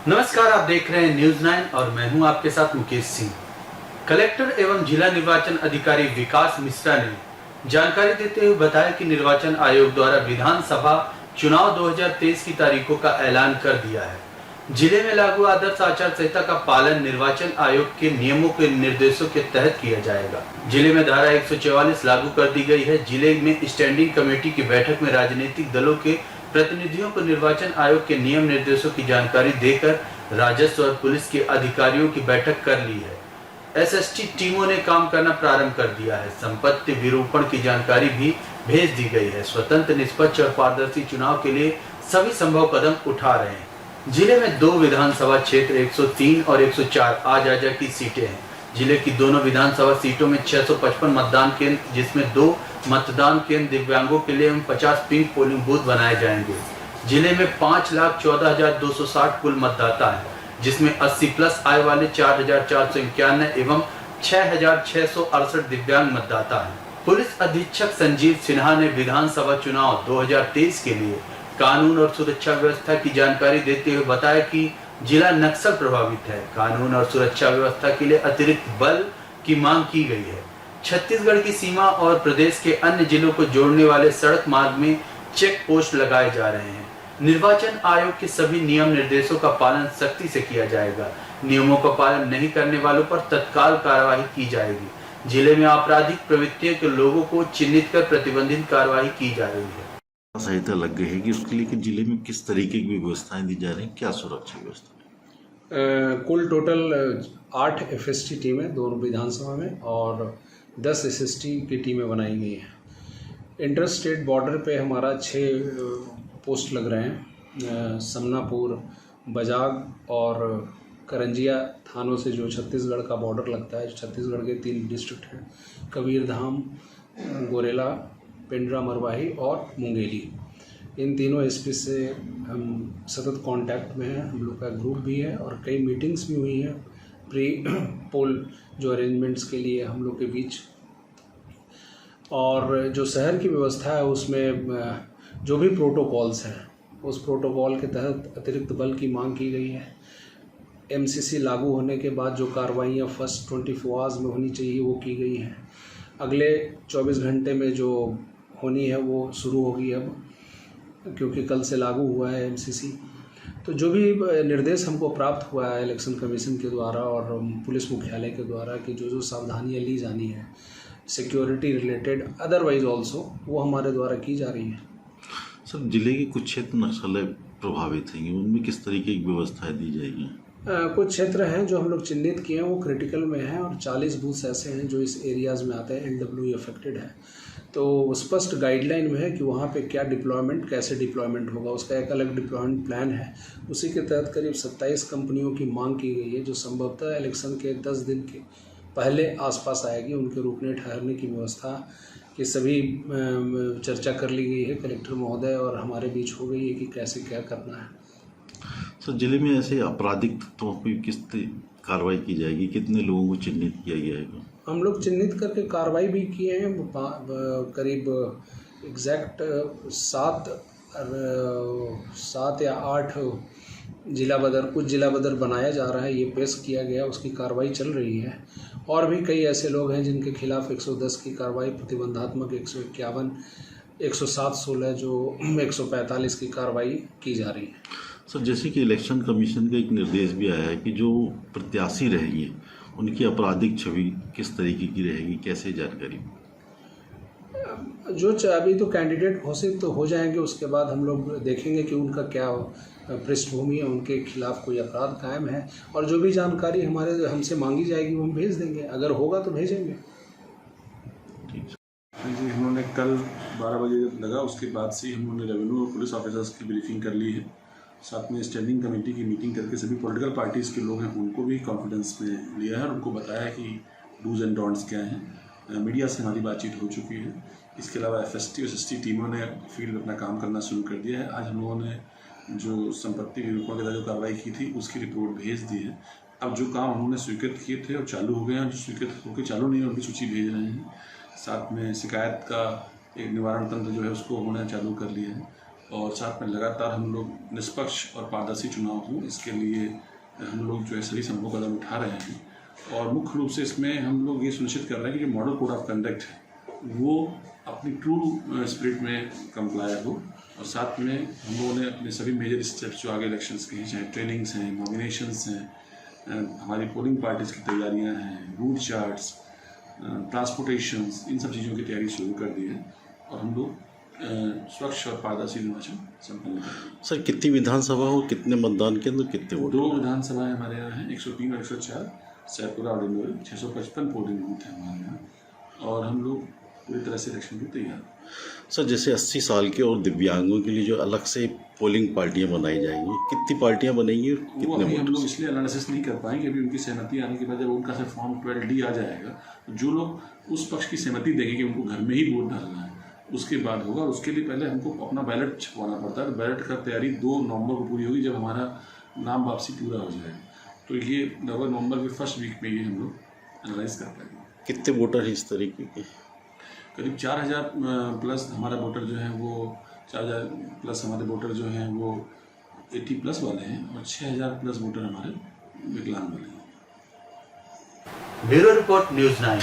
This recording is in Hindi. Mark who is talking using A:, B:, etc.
A: नमस्कार, आप देख रहे हैं न्यूज 9 और मैं हूं आपके साथ मुकेश सिंह। कलेक्टर एवं जिला निर्वाचन अधिकारी विकास मिश्रा ने जानकारी देते हुए बताया कि निर्वाचन आयोग द्वारा विधानसभा चुनाव 2023 की तारीखों का ऐलान कर दिया है। जिले में लागू आदर्श आचार संहिता का पालन निर्वाचन आयोग के नियमों के निर्देशों के तहत किया जाएगा। जिले में धारा 144 लागू कर दी गई है। जिले में स्टैंडिंग कमेटी की बैठक में राजनीतिक दलों के प्रतिनिधियों को निर्वाचन आयोग के नियम निर्देशों की जानकारी देकर राजस्व और पुलिस के अधिकारियों की बैठक कर ली है। एसएसटी टीमों ने काम करना प्रारंभ कर दिया है। संपत्ति विरूपण की जानकारी भी भेज दी गई है। स्वतंत्र, निष्पक्ष और पारदर्शी चुनाव के लिए सभी संभव कदम उठा रहे हैं। जिले में 2 विधानसभा क्षेत्र 103 और 104 आजाजा की सीटें हैं। जिले की दोनों विधानसभा सीटों में 655 मतदान केंद्र, जिसमें 2 मतदान केंद्र दिव्यांगों के लिए 50 पिंक पोलिंग बूथ बनाए जाएंगे। जिले में 5,14,260 कुल मतदाता हैं, जिसमें 80 प्लस आय वाले 4,491 एवं 6,668 दिव्यांग मतदाता हैं। पुलिस अधीक्षक संजीव सिन्हा ने विधानसभा चुनाव 2023 के लिए कानून और सुरक्षा व्यवस्था की जानकारी देते हुए बताया कि जिला नक्सल प्रभावित है। कानून और सुरक्षा व्यवस्था के लिए अतिरिक्त बल की मांग की गई है। छत्तीसगढ़ की सीमा और प्रदेश के अन्य जिलों को जोड़ने वाले सड़क मार्ग में चेक पोस्ट लगाए जा रहे हैं। निर्वाचन आयोग के सभी नियम निर्देशों का पालन सख्ती से किया जाएगा। नियमों का पालन नहीं करने वालों पर तत्काल कार्रवाई की जाएगी। जिले में आपराधिक प्रवृत्तियों के लोगों को चिन्हित कर प्रतिबंधित कार्रवाई की जा रही है।
B: संहिता लग गई है कि उसके लिए कि जिले में किस तरीके की व्यवस्थाएं दी जा रही हैं, क्या सुरक्षा व्यवस्था?
C: कुल टोटल 8 एफएसटी टीमें दोनों विधानसभा में और 10 एसएसटी की टीमें बनाई गई हैं। इंटर स्टेट बॉर्डर पे हमारा 6 पोस्ट लग रहे हैं। समनापुर, बजाग और करंजिया थानों से जो छत्तीसगढ़ का बॉर्डर लगता है, जो छत्तीसगढ़ के 3 डिस्ट्रिक्ट हैं, कबीरधाम, गोरेला, पेंड्रा मरवाही और मुंगेली। इन तीनों एसपी से हम सतत कांटेक्ट में हैं। हम लोग का ग्रुप भी है और कई मीटिंग्स भी हुई हैं प्री पोल जो अरेंजमेंट्स के लिए हम लोग के बीच। और जो शहर की व्यवस्था है उसमें जो भी प्रोटोकॉल्स हैं, उस प्रोटोकॉल के तहत अतिरिक्त बल की मांग की गई है। एमसीसी लागू होने के बाद जो कार्रवाइयाँ फर्स्ट 24 आवर्स में होनी चाहिए वो की गई हैं। अगले 24 घंटे में जो होनी है वो शुरू होगी अब, क्योंकि कल से लागू हुआ है एमसीसी। तो जो भी निर्देश हमको प्राप्त हुआ है इलेक्शन कमीशन के द्वारा और पुलिस मुख्यालय के द्वारा कि जो सावधानियाँ ली जानी है सिक्योरिटी रिलेटेड अदरवाइज ऑल्सो, वो हमारे द्वारा की जा रही है।
B: सर, जिले के कुछ क्षेत्र नक्सल प्रभावित हैं, उनमें किस तरीके की व्यवस्थाएं दी जाएगी?
C: कुछ क्षेत्र हैं जो हम लोग चिन्हित किए हैं, वो क्रिटिकल में हैं और 40 बूथ ऐसे हैं जो इस एरियाज़ में आते हैं, एलडब्ल्यू अफेक्टेड है। तो स्पष्ट गाइडलाइन में है कि वहाँ पे क्या डिप्लॉयमेंट, कैसे डिप्लॉयमेंट होगा, उसका एक अलग डिप्लॉयमेंट प्लान है। उसी के तहत करीब 27 कंपनियों की मांग की गई है जो संभवतः इलेक्शन के 10 दिन के पहले आसपास आएगी। उनके रुकने ठहरने की व्यवस्था की सभी चर्चा कर ली गई है। कलेक्टर महोदय और हमारे बीच हो गई है कि कैसे क्या करना है।
B: सर, जिले में ऐसे आपराधिक तत्वों पर किस कार्रवाई की जाएगी? कितने लोगों को चिन्हित किया जाएगा?
C: हम लोग चिन्हित करके कार्रवाई भी किए हैं। करीब एग्जैक्ट 7 या 8 जिला बदर, कुछ जिला बदर बनाया जा रहा है, ये पेश किया गया, उसकी कार्रवाई चल रही है। और भी कई ऐसे लोग हैं जिनके खिलाफ 110 की कार्रवाई, प्रतिबंधात्मक 151, 107/16 जो 145 की कार्रवाई की जा रही है।
B: सर, जैसे कि इलेक्शन कमीशन का एक निर्देश भी आया है कि जो प्रत्याशी रहेंगे उनकी आपराधिक छवि किस तरीके की रहेगी, कैसे जानकारी?
C: जो अभी तो कैंडिडेट घोषित तो हो जाएंगे, उसके बाद हम लोग देखेंगे कि उनका क्या पृष्ठभूमि है, उनके खिलाफ कोई अपराध कायम है, और जो भी जानकारी हमसे मांगी जाएगी वो हम भेज देंगे, अगर होगा तो भेजेंगे।
D: जी, हमने कल 12 बजे लगा, उसके बाद से हमने रेवेन्यू और पुलिस ऑफिसर्स की ब्रीफिंग कर ली है। साथ में स्टैंडिंग कमेटी की मीटिंग करके सभी पॉलिटिकल पार्टीज़ के लोग हैं उनको भी कॉन्फिडेंस में लिया है और उनको बताया है कि डूज एंड डोंट्स क्या हैं। मीडिया से हमारी बातचीत हो चुकी है। इसके अलावा एफएसटी और एसएसटी टीमों ने फील्ड में अपना काम करना शुरू कर दिया है। आज हम लोगों ने जो संपत्ति विरूपण के तहत जो कार्रवाई की थी उसकी रिपोर्ट भेज दी है। अब जो काम उन्होंने स्वीकृत किए थे और चालू हो गए हैं, जो स्वीकृत होकर चालू नहीं है उनकी सूची भेज रहे हैं। साथ में शिकायत का एक निवारण तंत्र जो है उसको उन्होंने चालू कर लिया है। और साथ में लगातार हम लोग निष्पक्ष और पारदर्शी चुनाव हो, इसके लिए हम लोग जो है सही संभव कदम उठा रहे हैं। और मुख्य रूप से इसमें हम लोग ये सुनिश्चित कर रहे हैं कि जो मॉडल कोड ऑफ कंडक्ट है वो अपनी ट्रू स्पिरिट में कंप्लाई हो, और साथ में हम लोगों ने अपने सभी मेजर स्टेप्स जो आगे इलेक्शंस के हैं, चाहे ट्रेनिंग्स हैं, नॉमिनेशंस हैं, हमारी पोलिंग पार्टीज़ की तैयारियां हैं, रूट चार्ट्स, ट्रांसपोर्टेशंस, इन सब चीज़ों की तैयारी शुरू कर दी है और हम लोग स्वच्छ और पारदर्शी निर्वाचन संपन्न कर रहे हैं।
B: सर कितनी विधानसभा हो, कितने मतदान केंद्र, कितने वोट?
D: 2 विधानसभाएं हमारे यहाँ हैं, 103 और 104, सैदपुरा और डिंडोरी। 655 पोलिंग बूथ हैं हमारे यहाँ, और हम लोग पूरी तरह से इलेक्शन के तैयार हैं।
B: सर जैसे 80 साल के और दिव्यांगों के लिए जो अलग से पोलिंग पार्टियां बनाई जाएंगी, कितनी पार्टियां बनेंगी और
D: वो
B: कितने
D: अभी हम
B: वोट?
D: लोग इसलिए एनालिसिस नहीं कर पाएंगे, अभी उनकी सहमति आने के बाद जब उनका से फॉर्म 12D आ जाएगा, जो लोग उस पक्ष की सहमति देंगे कि उनको घर में ही वोट डालना है, उसके बाद होगा। उसके लिए पहले हमको अपना बैलेट छपवाना पड़ता है। बैलेट का तैयारी 2 नवंबर को पूरी होगी, जब हमारा नाम वापसी पूरा हो जाएगा। तो ये नवंबर के फर्स्ट वीक में ये हम लोग एनालाइज कर पाएंगे।
B: कितने वोटर हैं इस तरीके के?
D: करीब 4000 प्लस हमारा वोटर जो है वो 4000 प्लस हमारे वोटर जो हैं वो 80+ वाले हैं, और 6000 प्लस वोटर हमारे विकलांग वाले हैं।
A: Bureau report news 9।